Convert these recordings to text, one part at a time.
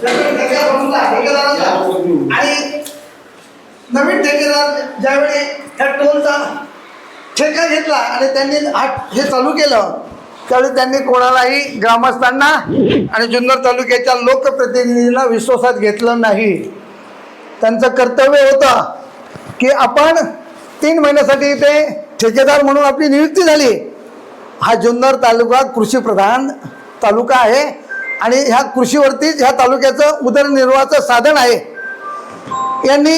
आणि नवीन ठेकेदार ज्यावेळी त्या टोलचा ठेका घेतला आणि त्यांनी हे चालू केलं त्यावेळी त्यांनी कोणालाही ग्रामस्थांना आणि जुन्नर तालुक्याच्या लोकप्रतिनिधींना विश्वासात घेतलं नाही. त्यांचं कर्तव्य होतं की आपण 3 महिन्यासाठी इथे ठेकेदार म्हणून आपली नियुक्ती झाली. हा जुन्नर तालुका कृषीप्रधान तालुका आहे आणि ह्या कृषीवरतीच ह्या तालुक्याचं उदरनिर्वाहाचं साधन आहे. यांनी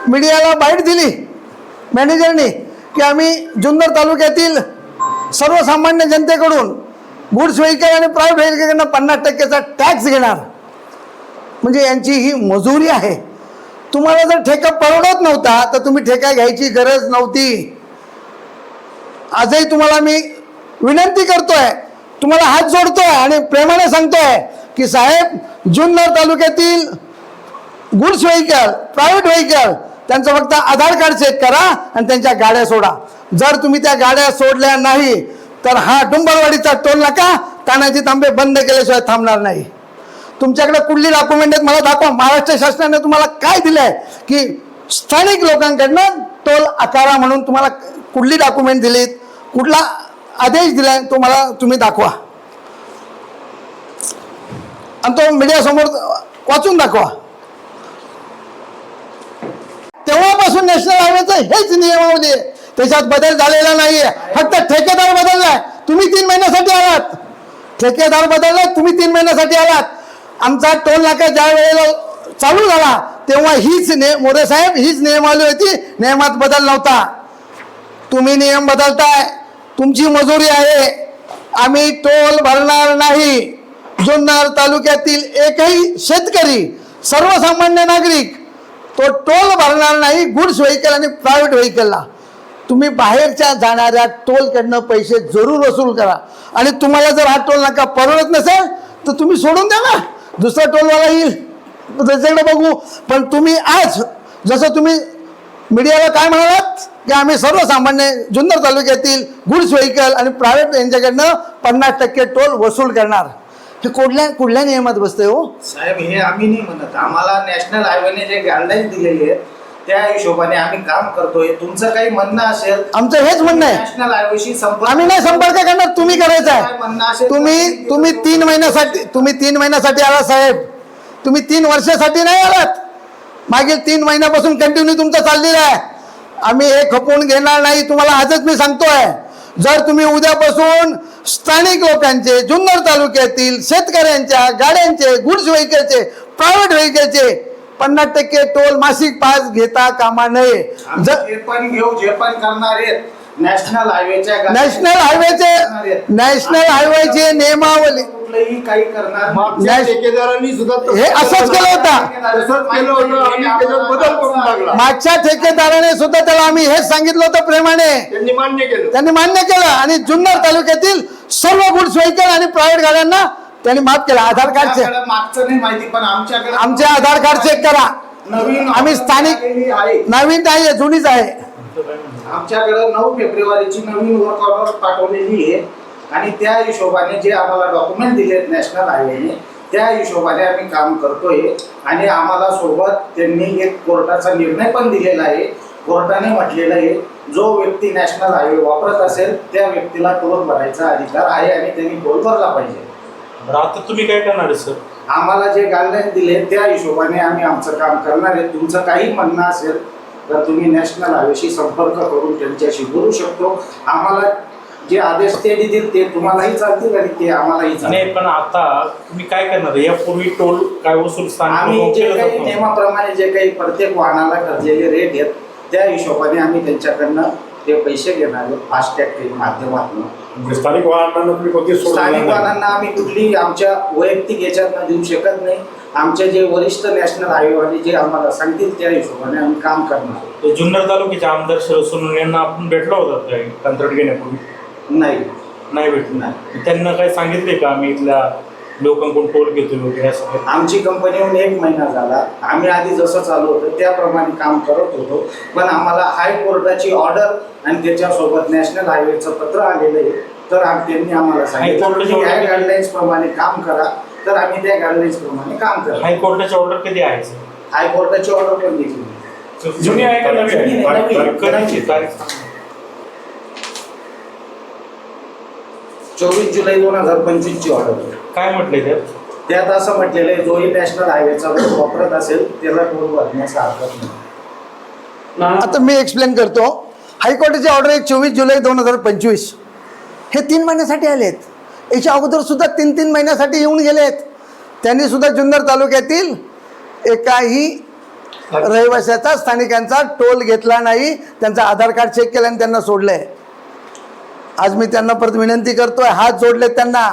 मीडियाला बाईट दिली मॅनेजरनी की आम्ही जुन्नर तालुक्यातील सर्वसामान्य जनतेकडून गुड्स व्हेकल आणि प्रायव्हेट व्हेकलकडनं 50% टॅक्स घेणार. म्हणजे यांची ही मजुरी आहे. तुम्हाला जर ठेका परवडत नव्हता तर तुम्ही ठेका घ्यायची गरज नव्हती. आजही तुम्हाला मी विनंती करतोय, तुम्हाला हात जोडतोय आणि प्रेमाने सांगतोय की साहेब, जुन्नर तालुक्यातील गुड्स व्हेकल प्रायव्हेट व्हेकल त्यांचं फक्त आधार कार्ड चेक करा आणि त्यांच्या गाड्या सोडा. जर तुम्ही त्या गाड्या सोडल्या नाही तर हा डुंबरवाडीचा टोल नाका तानाजी तांबे बंद केल्याशिवाय थांबणार नाही. तुमच्याकडे कुठली डॉक्युमेंट आहेत मला दाखवा. महाराष्ट्र शासनाने तुम्हाला काय दिलंय की स्थानिक लोकांकडनं टोल आकारा म्हणून तुम्हाला कुठली डॉक्युमेंट दिलीत, कुठला आदेश दिलाय तो मला तुम्ही दाखवा आणि तो मीडियासमोर वाचून दाखवा. तेव्हापासून नॅशनल हायवेचं हेच नियमावली आहे, त्याच्यात बदल झालेला नाहीये. फक्त ठेकेदार बदललाय. तुम्ही 3 महिन्यासाठी आलात, ठेकेदार बदललाय, तुम्ही 3 महिन्यासाठी आलात. आमचा टोल नाका ज्या वेळेला चालू झाला तेव्हा हीच मोरे साहेब हीच नियमावली होती, नियमात बदल नव्हता. तुम्ही नियम बदलताय, तुमची मजुरी आहे. आम्ही टोल भरणार नाही. जुन्नर तालुक्यातील एकही शेतकरी, सर्वसामान्य नागरिक तो टोल भरणार नाही गुड्स व्हेकल आणि प्रायव्हेट व्हेकलला. तुम्ही बाहेरच्या जाणाऱ्या टोलकडनं पैसे जरूर वसूल करा आणि तुम्हाला जर हा टोल नाका परवडत नसेल तर तुम्ही सोडून द्या ना, दुसरा टोलवाला येईल, त्याच्याकडे बघू. पण तुम्ही आज जसं तुम्ही मीडियाला काय म्हणालात की आम्ही सर्वसामान्य जुन्नर तालुक्यातील गुड्स व्हेकल आणि प्रायव्हेट यांच्याकडनं 50% टोल वसूल करणार, हे कुठल्या नियमात बसतंय हो साहेब? हे आम्ही नाही म्हणत. आम्हाला नॅशनल हायवेने जे गाईडलाईन दिलेली आहे त्या हिशोबाने आम्ही काम करतोय. तुमचं काही म्हणणं असेल, आमचं हेच म्हणणं आहे. नॅशनल हायवेशी संपर्क आम्ही नाही संपर्क करणार, तुम्ही करायचा आहे. तुम्ही 3 महिन्यासाठी आला साहेब. तुम्ही 3 वर्षासाठी नाही आलात. मागील 3 महिन्यापासून कंटिन्यू तुमचं चाललेलं आहे. आम्ही हे खपवून घेणार नाही. तुम्हाला आजच मी सांगतोय, जर तुम्ही उद्यापासून स्थानिक लोकांचे, जुन्नर तालुक्यातील शेतकऱ्यांच्या गाड्यांचे, गुड्स व्हेकलचे, प्रायव्हेट व्हेकलचे 50% टोल मासिक पास घेता कामा नये. जे पण घेऊ, जे पण करणार आहेत नॅशनल हायवेचे नियमावली कुठलंही काही करणार. ठेकेदारांनी सुद्धा हे असंच केलं होतं. बदल करून लागला. मागच्या ठेकेदाराने सुद्धा त्याला आम्ही हेच सांगितलं होतं प्रेमाने. त्यांनी मान्य केलं आणि जुन्नर तालुक्यातील सर्व गुड्स व्हेकल आणि प्रायव्हेट गाड्यांना त्यांनी माफ केलं. आधार कार्ड चेक, मागचं नाही माहिती पण आमचे आधार कार्ड चेक करा. नवीन आम्ही स्थानिक, नवीन नाही आहे, जुनीच आहे. आमच्याकडे 9 फेब्रुवारीची नवीन वर्क ऑर्डर पाठवलेली आहे आणि त्या हिशोबाने जे आम्हाला डॉक्युमेंट दिले नॅशनल हायवेने त्या हिशोबाने आम्ही काम करतोय. आणि आम्हाला सोबत त्यांनी एक कोर्टाचा निर्णय पण दिलेला आहे. कोर्टाने म्हटलेलं आहे जो व्यक्ती नॅशनल हायवे वापरत असेल त्या व्यक्तीला टोल भरायचा अधिकार आहे आणि त्यांनी टोल भरला पाहिजे. आता तुम्ही काय करणार सर? आम्हाला जे गाईडलाईन दिले त्या हिशोबाने आम्ही आमचं काम करणार आहे. तुमचं काही म्हणणं असेल तर तुम्ही नॅशनल हायवेशी संपर्क करून त्यांच्याशी बोलू शकतो. आम्हाला जे आदेश ते देतील ते तुम्हालाही चालतील आणि ते आम्हालाही चालतील. पण आता तुम्ही काय करणार? यापूर्वी टोल काय वसूल आम्ही जे काही नियमाप्रमाणे जे काही प्रत्येक वाहनाला ठरलेले रेट आहेत त्या हिशोबाने आम्ही त्यांच्याकडनं ते पैसे घेणार आहोत फास्टॅग माध्यमातून. स्थानिक वाहनांना आम्ही कुठली आमच्या वैयक्तिक याच्यात देऊ शकत नाही. आमचे जे वरिष्ठ नॅशनल हायवेवाले जे आम्हाला सांगतील त्या हिशोबाने आम्ही काम करणार. जुन्नर तालुक्याचे आमदार शरद सोनवणे यांना आपण भेटलो होतो कंत्राट घेण्यापूर्वी? नाही भेटलो. त्यांना काय सांगितले का आम्ही इथल्या लोकांकडून टोल घेतो वगैरे असं? आमची कंपनी येऊन 1 महिना झाला. आम्ही आधी जसं चालू होतं त्याप्रमाणे काम करत होतो. पण आम्हाला हायकोर्टाची ऑर्डर आणि त्याच्यासोबत नॅशनल हायवेचं पत्र आलेलं आहे. तर त्यांनी आम्हाला सांगितलं की ह्या गाईडलाईन्स प्रमाणे काम करा तर आम्ही त्या गाईडलाईन्स प्रमाणे काम करतो. हायकोर्टाची ऑर्डर कधी आहे सर? हायकोर्टाची ऑर्डर पण दिली. जुनी आहे का नवीन आहे? नवीन. कधीची तारीख सांगा. 24 जुलै 2025 ची ऑर्डर. काय म्हटलंय त्यात? त्यात असं म्हटलेलं आहे, जोही नॅशनल हायवेचा वापरत असेल त्याला टोल भरण्याचा हरकत नाही. आता मी एक्सप्लेन करतो. हायकोर्टाची ऑर्डर आहे 24 जुलै 2025. हे 3 महिन्यासाठी आलेत. याच्या अगोदर सुद्धा 3 महिन्यासाठी येऊन गेलेत. त्यांनी सुद्धा जुन्नर तालुक्यातील एकाही रहिवाशाचा स्थानिकांचा टोल घेतला नाही. त्यांचा आधार कार्ड चेक केलं आणि त्यांना सोडलंय. आज मी त्यांना परत विनंती करतोय, हात जोडले त्यांना,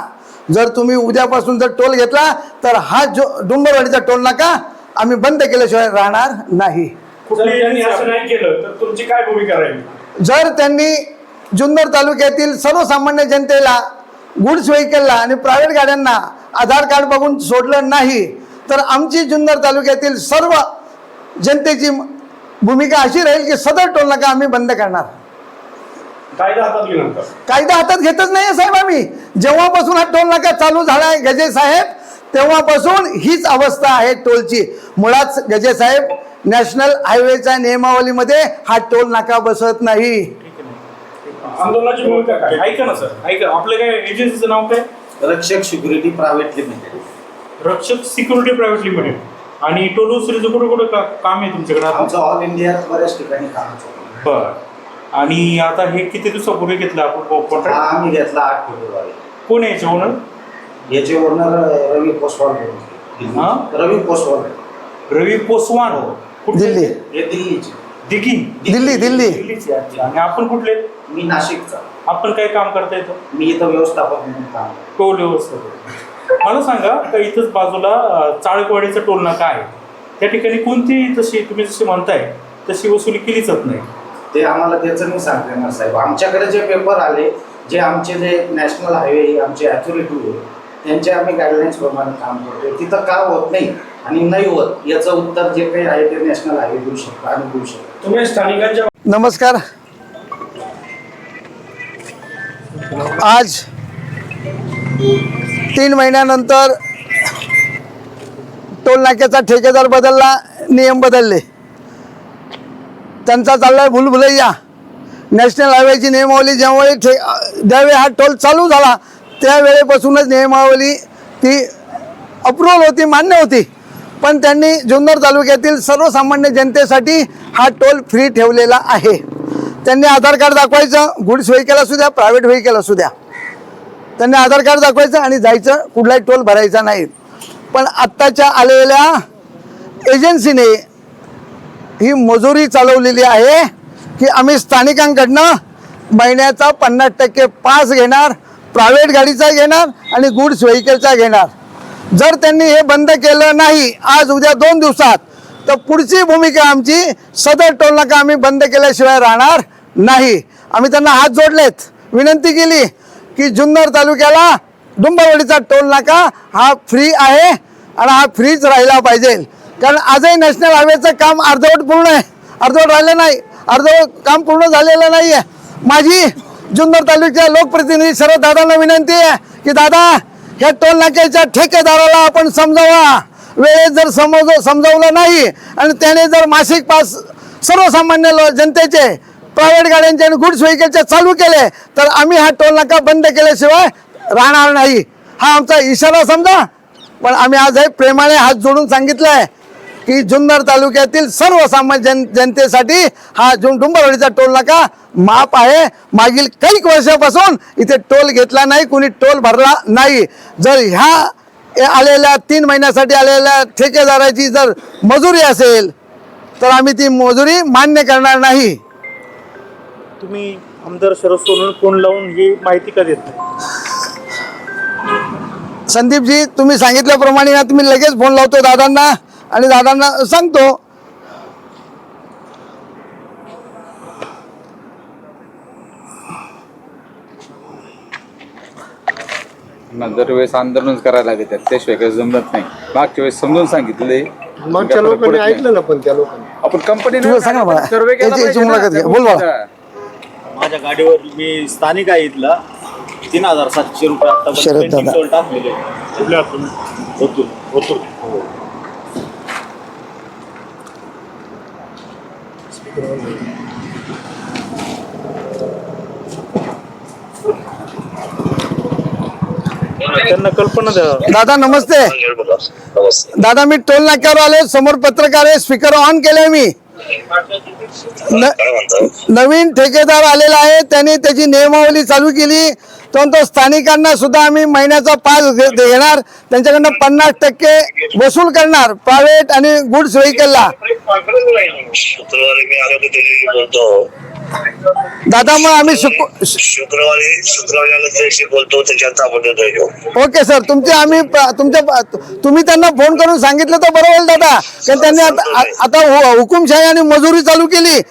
जर तुम्ही उद्यापासून जर टोल घेतला तर हा जो डुंबरवाडीचा टोल नाका आम्ही बंद केल्याशिवाय राहणार नाही. त्यांनी असं नाही केलं तर तुमची काय भूमिका राहील? जर त्यांनी जुन्नर तालुक्यातील सर्वसामान्य जनतेला, गुड्स व्हेकलला आणि प्रायव्हेट गाड्यांना आधार कार्ड बघून सोडलं नाही तर आमची जुन्नर तालुक्यातील सर्व जनतेची भूमिका अशी राहील की सदर टोल नाका आम्ही बंद करणार. कायदा हातात घेणार. कायदा हातात घेतच नाही साहेब. आम्ही जेव्हापासून हा टोल नाका चालू झाला आहे गजे साहेब, तेव्हापासून हीच अवस्था आहे टोलची. मुळात गजे साहेब, नॅशनल हायवेच्या नियमावलीमध्ये हा टोल नाका बसत नाही. आंदोलनाची भूमिका काय? ऐका ना सर, ऐका. आपलं काय एजन्सीचं नाव काय? रक्षक सिक्युरिटी प्रायव्हेट लिमिटेड. रक्षक सिक्युरिटी प्रायव्हेट लिमिटेड. आणि टोल उचलीचं कुठं कुठं काम आहे तुमच्याकडे? आमचं ऑल इंडियात बऱ्याच ठिकाणी काम चालू आहे. बरं. आणि आता हे किती दिवसापूर्वी घेतलं आपण हा कॉन्ट्रॅक्ट? आम्ही घेतला 8 फेब्रुवारी. कोण आहे याचे ओनर? याचे ओनर रवी पोस्टवाल. हा? रवी पोस्टवाल. रवी पोसवान. कुठले? दिल्ली. हे दिल्लीचे. दिल्ली. दिल्लीचे. अच्छा. आणि आपण कुठले? मी नाशिकचा. आपण काय काम करता येतं? मी इथं व्यवस्थापक म्हणून काम करतो. टोल व्यवस्था. मला सांगा का इथंच बाजूला चाळकवाडीचा टोल नाका आहे, त्या ठिकाणी कोणती तशी तुम्ही जशी म्हणताय तशी वसुली केलीच नाही? ते आम्हाला त्याचं नाही सांगता येणार साहेब. आमच्याकडे जे पेपर आले, जे आमचे जे नॅशनल हायवे आमचे अथॉरिटी आहे त्यांचे आम्ही गाईडलाईन्स प्रमाणे काम करतो. तिथं का होत नाही आणि नाही होत याचं उत्तर जे काही आहे ते नॅशनल हायवे देऊ शकतो आणि देऊ शकतो. तुम्ही स्थानिकांच्या नमस्कार. आज 3 महिन्यानंतर टोल नाक्याचा ठेकेदार बदलला, नियम बदलले. त्यांचा चाललाय भुलभुलैया. नॅशनल हायवेची नियमावली ज्यावेळी हा टोल चालू झाला त्यावेळेपासूनच नियमावली ती अप्रूव्हल होती, मान्य होती. पण त्यांनी जुन्नर तालुक्यातील सर्वसामान्य जनतेसाठी हा टोल फ्री ठेवलेला आहे. त्यांनी आधार कार्ड दाखवायचं, गुड्स व्हेकल असू द्या, प्रायव्हेट व्हेकल असू द्या, त्यांनी आधार कार्ड दाखवायचं आणि जायचं, कुठलाही टोल भरायचा नाही. पण आत्ताच्या आलेल्या एजन्सीने ही मजुरी चालवलेली आहे की आम्ही स्थानिकांकडनं महिन्याचा 50% पास घेणार, प्रायव्हेट गाडीचा घेणार आणि गुड्स व्हेकलचा घेणार. जर त्यांनी हे बंद केलं नाही आज उद्या 2 दिवसात तर पुढची भूमिका आमची, सदर टोल नाका आम्ही बंद केल्याशिवाय राहणार नाही. आम्ही त्यांना हात जोडलेत, विनंती केली की जुन्नर तालुक्याला डुंबरवाडीचा टोल नाका हा फ्री आहे आणि हा फ्रीच राहिला पाहिजे. कारण आजही नॅशनल हायवेचं काम अर्धवट पूर्ण आहे, अर्धवट राहिलं नाही, अर्धवट काम पूर्ण झालेलं नाही आहे. माझी जुन्नर तालुक्याच्या लोकप्रतिनिधी शरद दादांना विनंती आहे की दादा, ह्या टोल नाक्याच्या ठेकेदाराला आपण समजावा. वेळेत जर समजावलं नाही आणि त्याने जर मासिक पास सर्वसामान्य जनतेचे, प्रायव्हेट गाड्यांचे आणि गुड्स व्हेकलचे चालू केले तर आम्ही हा टोल नाका बंद केल्याशिवाय राहणार नाही. हा आमचा इशारा समजा. पण आम्ही आज हे प्रेमाने हात जोडून सांगितलं आहे की जुन्नर तालुक्यातील सर्वसामान्य जनतेसाठी हा डुंबरवाडीचा टोल नाका माफ आहे. मागील काही वर्षापासून इथे टोल घेतला नाही, कुणी टोल भरला नाही. जर ह्या आलेल्या 3 महिन्यासाठी आलेल्या ठेकेदाराची जर मजुरी असेल तर आम्ही ती मजुरी मान्य करणार नाही. तुम्ही आमदार शरद सोनवणे फोन लावून ही माहिती का देत नाही? संदीपजी, तुम्ही सांगितल्याप्रमाणे ना तुम्ही लगेच फोन लावतो दादांना आणि दादांना सांगतो. दरवेळेस आंदोलन करायला लागतात, त्याशिवाय काही जमत नाही. मागच्या वेळेस समजून सांगितले, मागच्या लोकांनी ऐकलं ना, पण त्या लोकांनी आपण कंपनी तुम्ही सांगा ना मला. याची मुलाखत घ्या. बोल बाबा. माझ्या गाडीवर मी स्थानिक आहे इथला 3,700 रुपये शरद दादा. आतापर्यंत टाकलेले. कुठल्या आहात तुम्ही? त्यांना कल्पना द्या. दादा नमस्ते. दादा मी टोल नाक्यावर आलो, समोर पत्रकार आहे, स्पीकर ऑन केलाय मी. नवीन ठेकेदार आलेला आहे, त्याने त्याची नियमावली चालू केली. तो स्थानिकांना सुद्धा आम्ही महिन्याचा पास घेणार, त्यांच्याकडनं 50% वसूल करणार प्रायव्हेट आणि गुड्स व्हेकलला. शुक्रवारी मी आलो की बोलतो. दादा मग आम्ही शुक्रवारी आलो त्याशी बोलतो, त्याच्यात आपण देतो. ओके सर, तुम्ही त्यांना फोन करून सांगितलं तर बरं होईल दादा, कारण त्यांनी आता हुकुमशाही आणि मजुरी चालू केली.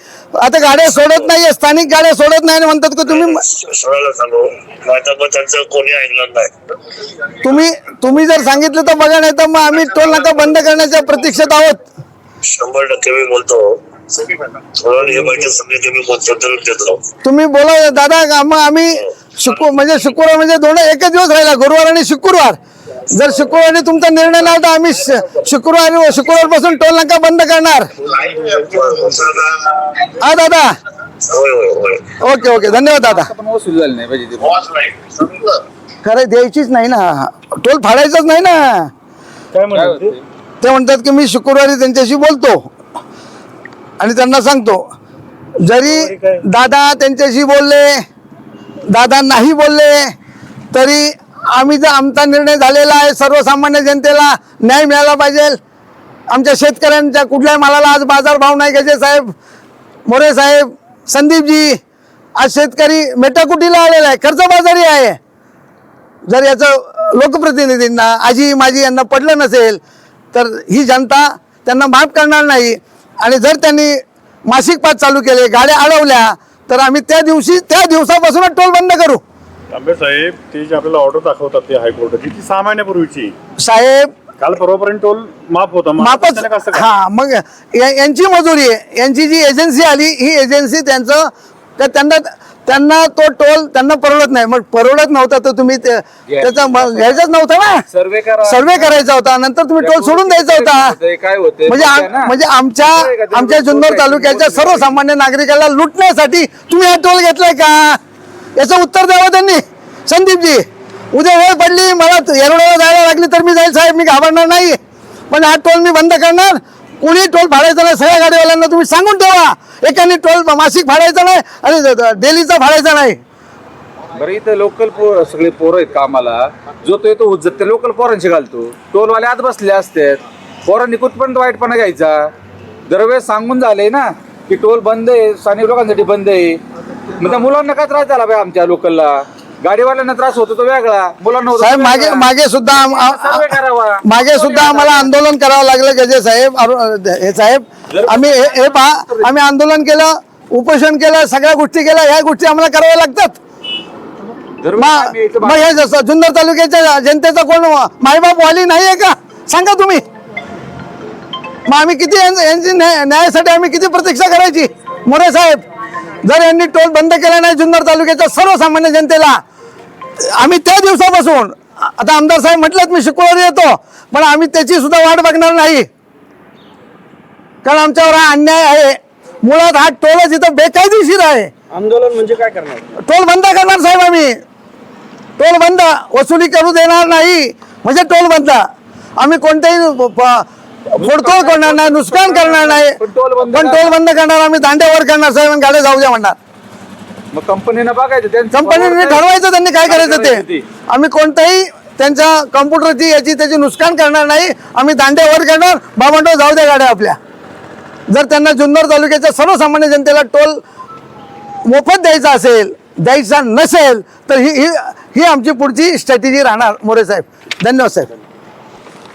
आता गाड्या सोडत नाहीये, स्थानिक गाड्या सोडत नाही आणि म्हणतात की तुम्ही सोडायला सांगू, माझं पण त्यांचं कोणी ऐकलं नाही. तुम्ही जर सांगितलं तर बघा, नाही तर मग आम्ही टोल नाका बंद करण्याच्या प्रतीक्षेत आहोत. 100% मी बोलतो. थोडं हे माहिती समजते, मी बोलतो तर देतो. तुम्ही बोला दादा. मग आम्ही शुक्रवार म्हणजे दोन एकच दिवस राहिला, गुरुवार आणि शुक्रवार. जर शुक्रवारी तुमचा निर्णय नाही तर आम्ही शुक्रवारपासून टोल नाका बंद करणार. हा दादा. होय होय होय. ओके धन्यवाद दादा. पण वसूल झाली नाही पाहिजे ती. खरं द्यायचीच नाही ना, टोल फाडायचाच नाही ना. काय म्हणतात ते म्हणतात की मी शुक्रवारी त्यांच्याशी बोलतो आणि त्यांना सांगतो. जरी दादा त्यांच्याशी बोलले, दादा नाही बोलले, तरी आम्ही जर आमचा निर्णय झालेला आहे, सर्वसामान्य जनतेला न्याय मिळाला पाहिजे. आमच्या शेतकऱ्यांच्या कुठल्याही मालाला आज बाजारभाव नाही. गजे साहेब, मोरे साहेब, संदीपजी, आज शेतकरी मेटाकुटीला आलेला आहे, कर्जबाजारी आहे. जर याचं लोकप्रतिनिधींना, आजी माजी यांना पडलं नसेल तर ही जनता त्यांना माफ करणार नाही. आणि जर त्यांनी मासिक पास चालू केले, गाड्या अडवल्या, तर आम्ही त्या दिवसापासूनच टोल बंद करू. तांबे साहेब, ते जे आपल्याला ऑर्डर दाखवतात ते हायकोर्टाची, ती 6 महिन्यापूर्वीची. साहेब काल परवापर्यंत टोल माफ होता. मापच. हा, मग यांची मजुरी आहे. यांची जी एजन्सी आली, ही एजन्सी त्यांना तो टोल त्यांना परवडत नाही. मग परवडत नव्हता तर तुम्ही त्याचा घ्यायचाच नव्हता ना, सर्वे करायचा होता, नंतर तुम्ही टोल सोडून द्यायचा होता. काय होते म्हणजे आमच्या जुन्नर तालुक्याच्या सर्वसामान्य नागरिकाला लुटण्यासाठी तुम्ही हा टोल घेतलाय का, याचं उत्तर द्यावं त्यांनी. संदीपजी, उद्या वेळ पडली, मला येरवड्याला जायला लागली तर मी जाईल साहेब, मी घाबरणार नाही. पण हा टोल मी बंद करणार. कोणी टोल फाडायचा नाही. सगळ्या गाडीवाल्यांना तुम्ही सांगून ठेवा, एकाने टोल मासिक फाडायचा नाही आणि डेलीचा फाडायचा नाही. बरं, इथं लोकल सगळे पोरं आहेत कामाला, जो तो येतो उज्जत ते लोकल पोरांशी घालतो. टोलवाले आत बसले असतात, पोरांनी कुठपर्यंत वाईटपणा घ्यायचा. दरवेळेस सांगून झालंय ना की टोल बंद आहे, स्थानिक लोकांसाठी बंद आहे. मग त्या मुलांना काय त्रास झाला पाहिजे आमच्या लोकलला? गाडीवाल्यांना त्रास होतो तो वेगळा, मुलांना साहेब मागे सुद्धा आम्हाला आंदोलन करावं लागलं. गजे साहेब, हे साहेब, आम्ही आंदोलन केलं, उपोषण केलं, सगळ्या गोष्टी केल्या. ह्या गोष्टी आम्हाला कराव्या लागतात. मग हे जसं जुन्नर तालुक्याच्या जनतेचा कोण मायबाप वाली नाही आहे का, सांगा तुम्ही. मग आम्ही किती यांची न्यायासाठी आम्ही किती प्रतीक्षा करायची. मोरे साहेब, जर यांनी टोल बंद केला नाही जुन्नर तालुक्याच्या सर्वसामान्य जनतेला, आम्ही त्या दिवसापासून, आता आमदार साहेब म्हटलं मी शुक्रवारी येतो, पण आम्ही त्याची सुद्धा वाट बघणार नाही. कारण आमच्यावर हा अन्याय आहे. मुळात हा टोलच इथं बेकायदेशीर आहे. आंदोलन म्हणजे काय करणार? टोल बंद करणार साहेब. आम्ही टोल बंद, वसुली करू देणार नाही. म्हणजे टोल बंद. आम्ही कोणतेही फोडतोड करणार नाही, नुकसान करणार नाही, पण टोल बंद करणार. आम्ही दांड्यावर करणार साहेब, आणि गाड्या जाऊ द्या म्हणणार. मग कंपनीनं बघायचं, कंपनीने ठरवायचं त्यांनी काय करायचं ते. आम्ही कोणत्याही त्यांच्या कॉम्प्युटरची त्याची नुकसान करणार नाही. आम्ही दांड्यावर करणार, बाबांडो जाऊ द्या गाड्या आपल्या. जर त्यांना जुन्नर तालुक्याच्या सर्वसामान्य जनतेला टोल मोफत द्यायचा असेल, द्यायचा नसेल, तर ही आमची पुढची स्ट्रॅटेजी राहणार. मोरे साहेब, धन्यवाद साहेब.